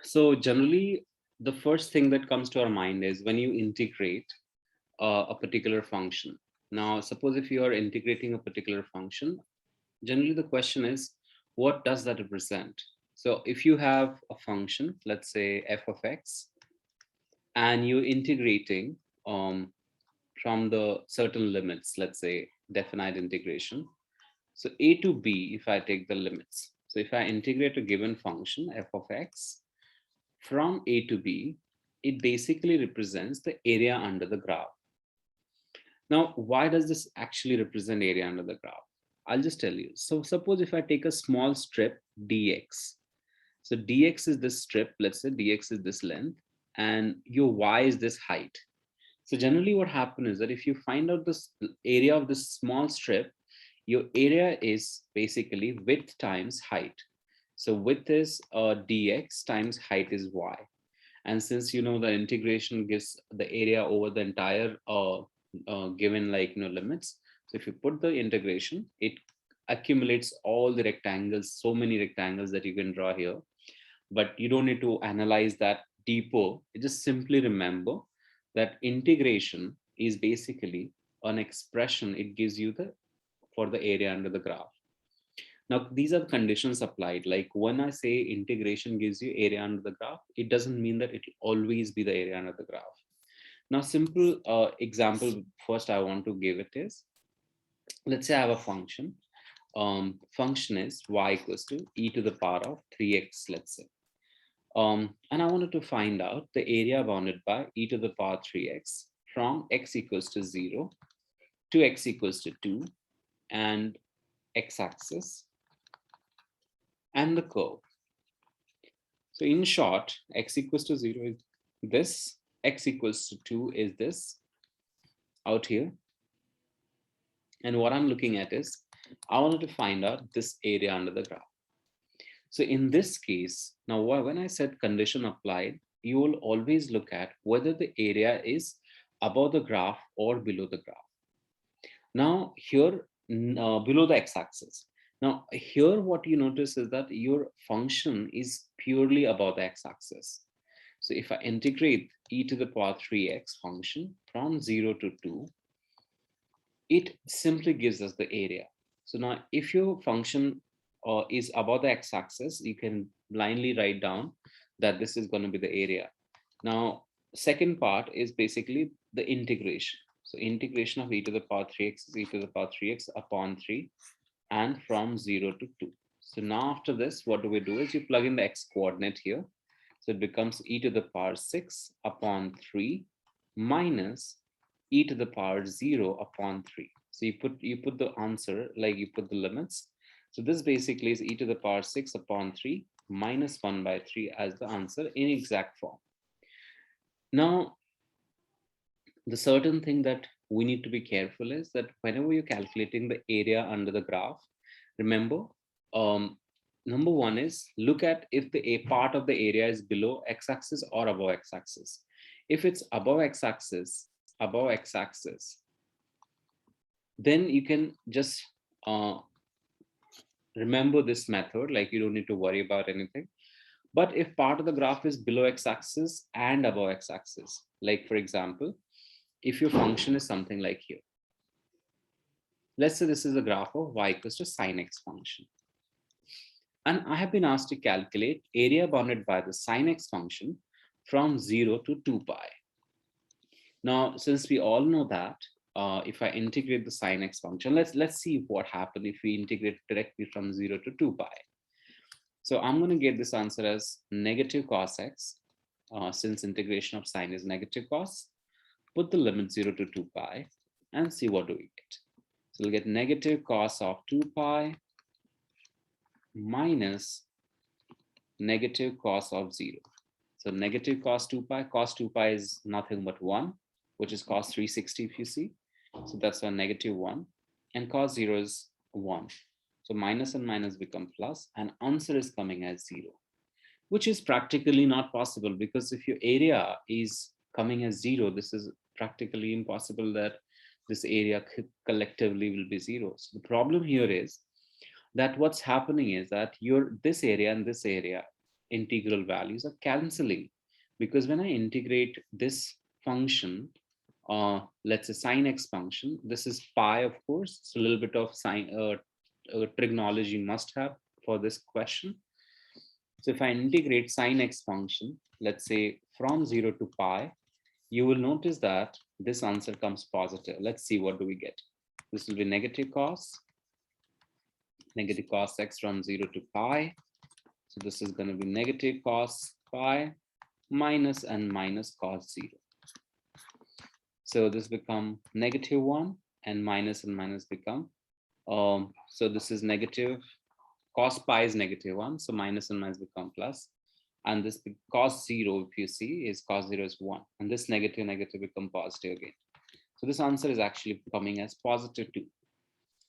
So generally, the first thing that comes to our mind is when you integrate a particular function. Now, suppose if you are integrating a particular function, generally the question is, what does that represent? So if you have a function, let's say f of x, and you're integrating from the certain limits, let's say definite integration. So a to b, if I take the limits, so if I integrate a given function f of x from a to b, it basically represents the area under the graph. Now, why does this actually represent area under the graph? I'll just tell you. So suppose if I take a small strip dx, so dx is this strip, let's say dx is this length, and your y is this height. So generally what happens is that if you find out this area of this small strip, your area is basically width times height. So width is dx times height is y. And since you know the integration gives the area over the entire given limits, so if you put the integration, it accumulates all the rectangles, so many rectangles that you can draw here, but you don't need to analyze that deeper. You just simply remember that integration is basically an expression it gives you the for the area under the graph. Now, these are the conditions applied. Like when I say integration gives you area under the graph, it doesn't mean that it will always be the area under the graph. Now, simple example first I want to give it is, let's say I have a function. Function is y equals to e to the power of 3x, let's say. And I wanted to find out the area bounded by e to the power 3x from x equals to 0 to x equals to 2 and x-axis and the curve. So in short, x equals to 0 is this, x equals to 2 is this out here. And what I'm looking at is, I wanted to find out this area under the graph. So in this case, now when I said condition applied, you will always look at whether the area is above the graph or below the graph. Now here, below the x-axis. Now here what you notice is that your function is purely above the x-axis. So if I integrate e to the power 3x function from 0 to 2, it simply gives us the area. So now if your function is above the x-axis, you can blindly write down that this is going to be the area. Now, second part is basically the integration. So integration of e to the power 3x is e to the power 3x upon 3 and from 0 to 2. So now after this, what do we do is you plug in the x coordinate here. So it becomes e to the power 6 upon 3 minus e to the power 0 upon 3. So you put the answer, like you put the limits. So this basically is e to the power 6 upon 3 minus 1 by 3 as the answer in exact form. Now, the certain thing that we need to be careful is that whenever you're calculating the area under the graph, remember, number one is look at if the a part of the area is below x-axis or above x-axis. If it's above x-axis, then you can just remember this method, like you don't need to worry about anything. But if part of the graph is below x-axis and above x-axis, like for example, if your function is something like here, let's say this is a graph of y equals to sine x function. And I have been asked to calculate area bounded by the sine x function from 0 to 2 pi. Now, since we all know that, if I integrate the sine x function, let's see what happens if we integrate directly from 0 to 2 pi. So I'm going to get this answer as negative cos x, since integration of sine is negative cos. Put the limit 0 to 2 pi and see what do we get. So we'll get negative cos of 2 pi minus negative cos of 0. So negative cos 2 pi is nothing but 1, which is cos 360 if you see. So that's a negative 1. And cos 0 is 1. So minus and minus become plus, and answer is coming as 0, which is practically not possible, because if your area is coming as 0, this is practically impossible that this area collectively will be 0. So the problem here is that what's happening is that this area and this area integral values are canceling, because when I integrate this function, let's say sine x function, this is pi, of course. So a little bit of sine trigonology must have for this question. So if I integrate sine x function, let's say from 0 to pi, you will notice that this answer comes positive. Let's see, what do we get? This will be negative cos x from 0 to pi. So this is going to be negative cos pi minus and minus cos 0. So this become negative 1, and minus become, so this is negative, cos pi is negative 1, so minus and minus become plus. And this cos 0, if you see, is cos 0 is 1, and this negative become positive again. So this answer is actually coming as positive 2.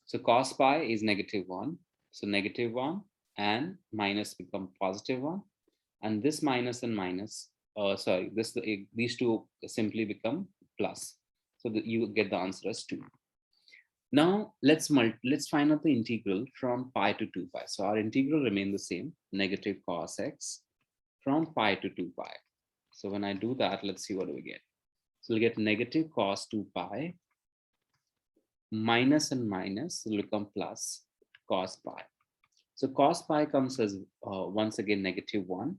So cos pi is negative 1, so negative 1 and minus become positive 1, and this minus and minus, sorry, this these two simply become plus. So that you get the answer as 2. Now let's find out the integral from pi to 2 pi. So our integral remain the same, negative cos x from pi to 2 pi. So when I do that, let's see what do we get. So we'll get negative cos 2 pi minus and minus will become plus cos pi. So cos pi comes as once again negative 1,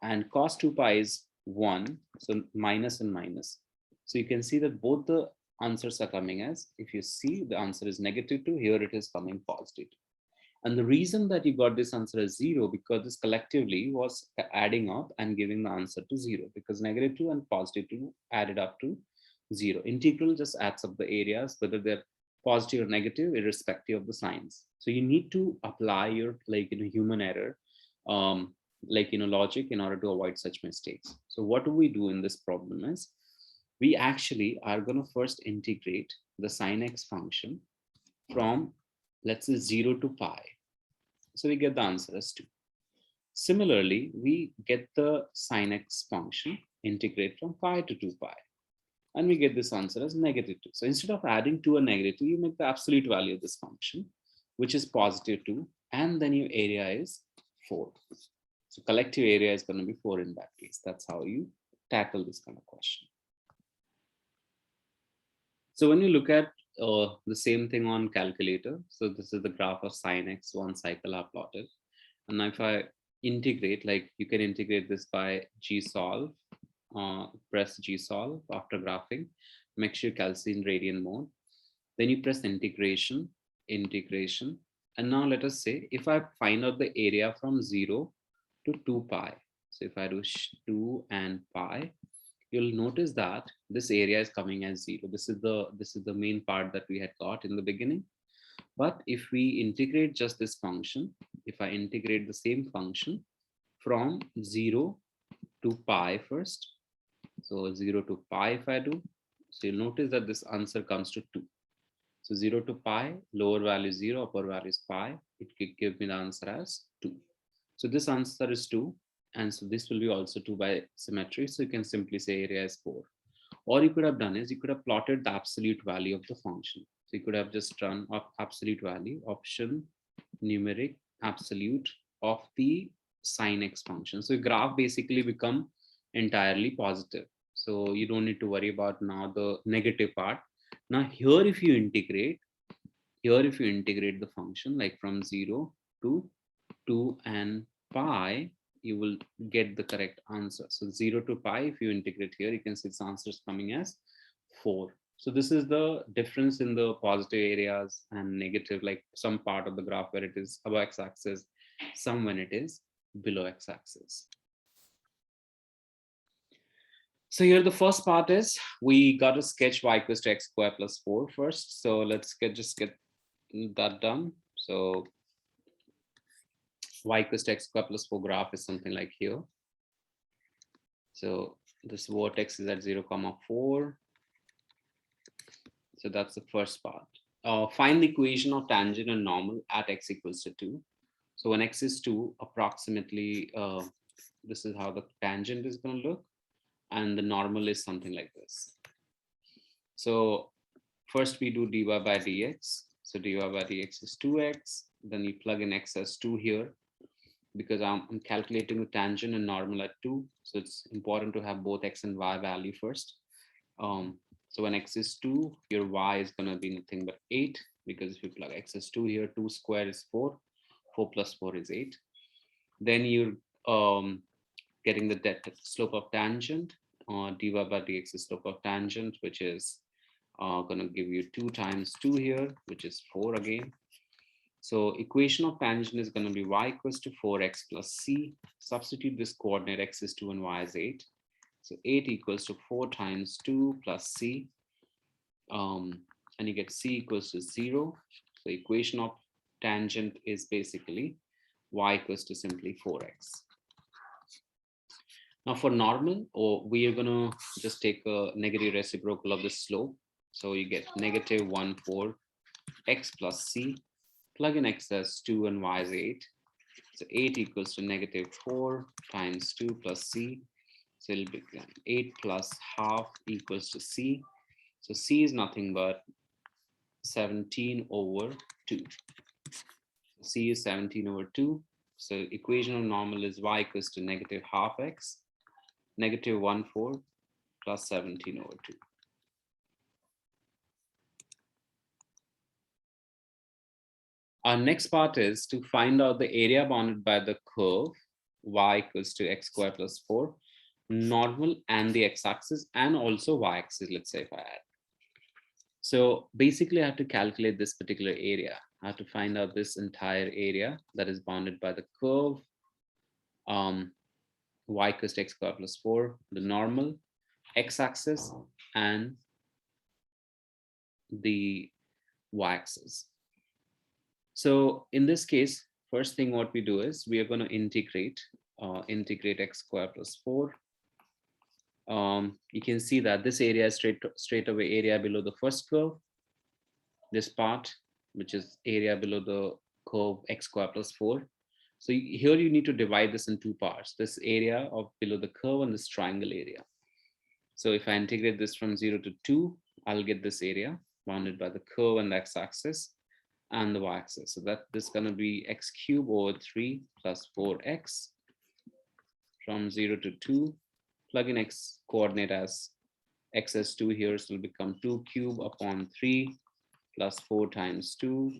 and cos 2 pi is 1, so minus and minus. So you can see that both the answers are coming as, if you see, the answer is negative 2, here it is coming positive 2. And the reason that you got this answer as 0, because this collectively was adding up and giving the answer to 0, because negative 2 and positive 2 added up to 0. Integral just adds up the areas, whether they're positive or negative, irrespective of the signs. So you need to apply your, like, human error, like, logic, in order to avoid such mistakes. So what do we do in this problem is, we actually are going to first integrate the sine x function from, let's say, 0 to pi. So we get the answer as 2. Similarly, we get the sine x function, integrate from pi to 2 pi, and we get this answer as negative 2. So instead of adding 2 and negative 2, you make the absolute value of this function, which is positive 2, and then your area is 4. So collective area is going to be 4 in that case. That's how you tackle this kind of question. So when you look at the same thing on calculator, so this is the graph of sine x, one cycle I've plotted. And if I integrate, like, you can integrate this by gsolve, press gsolve after graphing, make sure you calculate in radian mode. Then you press integration, and now let us say, if I find out the area from 0 to 2 pi, so if I do 2 and pi, you'll notice that this area is coming as 0. This is the main part that we had got in the beginning. But if we integrate just this function, if I integrate the same function from 0 to pi first, so 0 to pi if I do, so you'll notice that this answer comes to 2. So 0 to pi, lower value is 0, upper value is pi. It could give me the answer as 2. So this answer is 2. And so this will be also 2 by symmetry. So you can simply say area is 4. Or you could have done is, you could have plotted the absolute value of the function. So you could have just run up absolute value, option, numeric, absolute of the sine x function. So your graph basically become entirely positive. So you don't need to worry about now the negative part. Now here, if you integrate the function, like from 0 to 2 and pi, you will get the correct answer. So 0 to pi, if you integrate here, you can see its answer is coming as 4. So this is the difference in the positive areas and negative, like some part of the graph where it is above x-axis, some when it is below x-axis. So here the first part is, we got to sketch y equals to x square plus 4 first. So let's just get that done. So y equals to x square plus 4 graph is something like here. So this vertex is at 0, 4. So that's the first part. Find the equation of tangent and normal at x equals to 2. So when x is 2, approximately, this is how the tangent is going to look. And the normal is something like this. So first we do dy by dx. So dy by dx is 2x. Then you plug in x as 2 here. because I'm calculating the tangent and normal at 2. So it's important to have both x and y value first. So when x is 2, your y is going to be nothing but 8, because if you plug x is 2 here, 2 square is 4, 4 plus 4 is 8. Then you're getting the slope of tangent, dy by dx is slope of tangent, which is going to give you 2 times 2 here, which is 4 again. So equation of tangent is going to be y equals to 4x plus c. Substitute this coordinate, x is 2 and y is 8. So 8 equals to 4 times 2 plus c. And you get c equals to 0. So equation of tangent is basically y equals to simply 4x. Now for normal, we are going to just take a negative reciprocal of the slope. So you get negative 1, 4 x plus c. Plug in x as 2 and y is 8. So 8 equals to negative 4 times 2 plus c. So it'll become 8 plus half equals to c. So c is nothing but 17 over 2. C is 17 over 2. So equation of normal is y equals to negative half x, negative 1, 4 plus 17 over 2. Our next part is to find out the area bounded by the curve y equals to x squared plus 4, normal and the x-axis, and also y-axis, let's say if I add. So basically I have to calculate this particular area. I have to find out this entire area that is bounded by the curve y equals to x squared plus 4, the normal, x-axis, and the y-axis. So in this case, first thing what we do is we are going to integrate x squared plus 4. You can see that this area is straight away area below the first curve. This part, which is area below the curve x squared plus 4. So here you need to divide this in two parts, this area of below the curve and this triangle area. So if I integrate this from 0 to 2, I'll get this area bounded by the curve and the x-axis and the y-axis. So that this is going to be x cubed over 3 plus 4x from 0 to 2. Plug in x coordinate as x is 2 here, so it'll become 2 cubed upon 3 plus 4 times 2.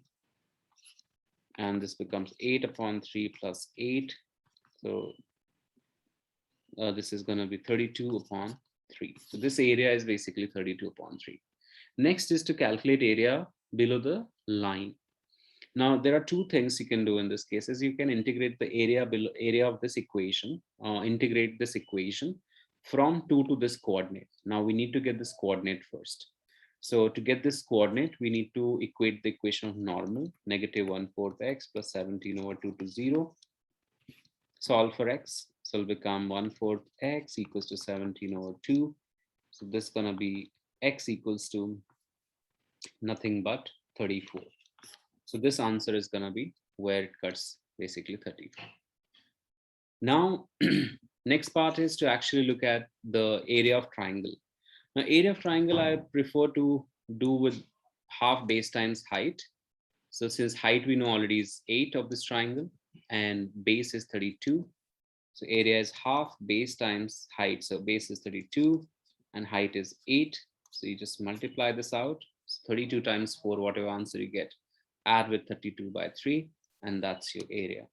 And this becomes 8 upon 3 plus 8. So this is going to be 32 upon 3. So this area is basically 32 upon 3. Next is to calculate area below the line. Now there are two things you can do in this case. Is you can integrate the area below area of this equation, integrate this equation from 2 to this coordinate. Now we need to get this coordinate first. So to get this coordinate, we need to equate the equation of normal, negative 1/4 x plus 17 over 2 to 0. Solve for x. So it'll become 1/4 x equals to 17 over 2. So this is going to be x equals to nothing but 34. So this answer is going to be where it cuts, basically 34. Now, next part is to actually look at the area of triangle. Now, area of triangle, I prefer to do with half base times height. So since height we know already is 8 of this triangle and base is 32. So area is half base times height. So base is 32 and height is 8. So you just multiply this out. So 32 times 4, whatever answer you get, add with 32 by 3, and that's your area.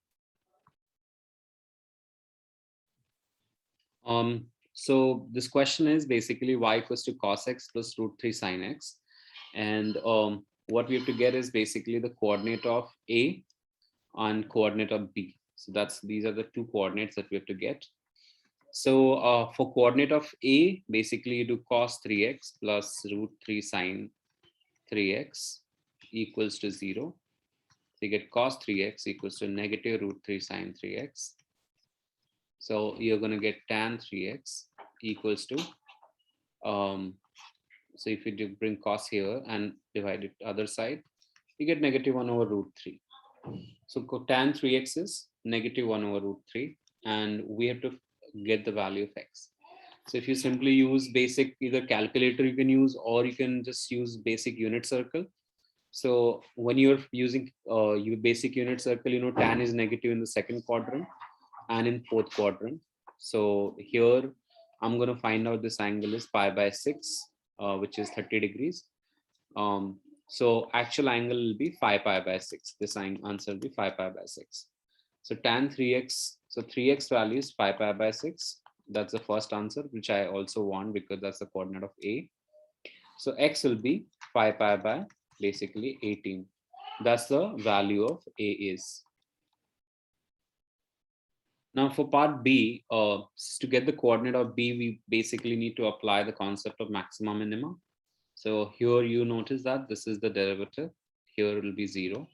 So this question is basically y equals to cos x plus root 3 sin x. And what we have to get is basically the coordinate of A and coordinate of B. So these are the two coordinates that we have to get. So for coordinate of A, basically you do cos 3x plus root 3 sin 3x equals to 0. So you get cos 3x equals to negative root 3 sin 3x. So you're going to get tan 3x equals to, so if you do bring cos here and divide it other side, you get negative 1 over root 3. So tan 3x is negative 1 over root 3, and we have to get the value of x. So if you simply use basic either calculator you can use, or you can just use basic unit circle. So when you're using your basic unit circle, tan is negative in the second quadrant and in fourth quadrant. So here I'm going to find out this angle is pi by 6, which is 30 degrees. So actual angle will be 5 pi by 6. This answer will be 5 pi by 6. So tan 3x, so 3x value is 5 pi by 6. That's the first answer, which I also want because that's the coordinate of A. So x will be 5 pi by basically 18. That's the value of A is. Now for part B, to get the coordinate of B, we basically need to apply the concept of maxima minima. So here you notice that this is the derivative. Here it will be 0.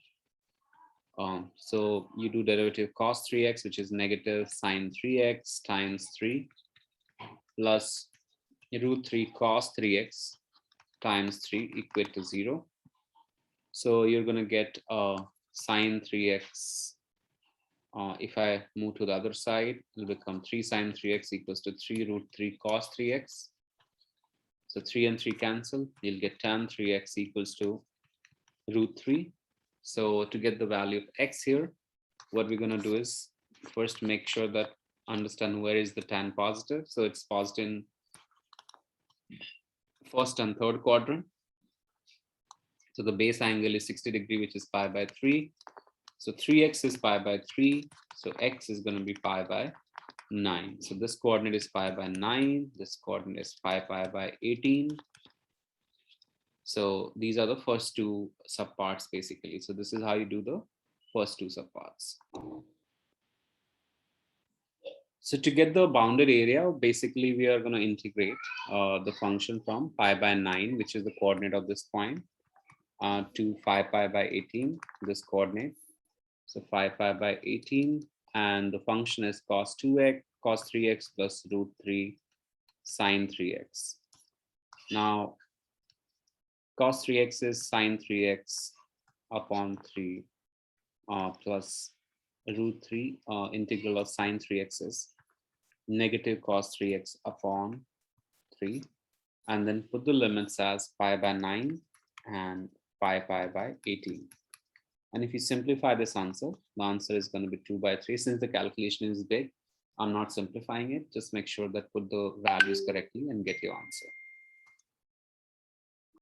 So you do derivative cos 3x, which is negative sine 3x times 3 plus root 3 cos 3x times 3 equal to 0. So you're going to get sine 3x. If I move to the other side, it will become 3 sine 3x equals to 3 root 3 cos 3x. So 3 and 3 cancel. You'll get tan 3x equals to root 3. So to get the value of x here, what we're going to do is first make sure that understand where is the tan positive. So it's positive in first and third quadrant. So the base angle is 60 degree, which is pi by 3. So 3x is pi by 3. So x is going to be pi by 9. So this coordinate is pi by 9. This coordinate is pi by 18. So these are the first two subparts basically. So this is how you do the first two subparts. So to get the bounded area, basically we are going to integrate the function from pi by 9, which is the coordinate of this point, to 5 pi by 18, this coordinate. So 5 pi by 18, and the function is cos 2x, cos 3x plus root 3 sine 3x. Now, cos 3x is sine 3x upon 3 plus root 3 integral of sine 3x is negative cos 3x upon 3, and then put the limits as pi by 9 and pi by 18. And if you simplify this answer, the answer is going to be 2 by 3. Since the calculation is big, I'm not simplifying it. Just make sure that put the values correctly and get your answer.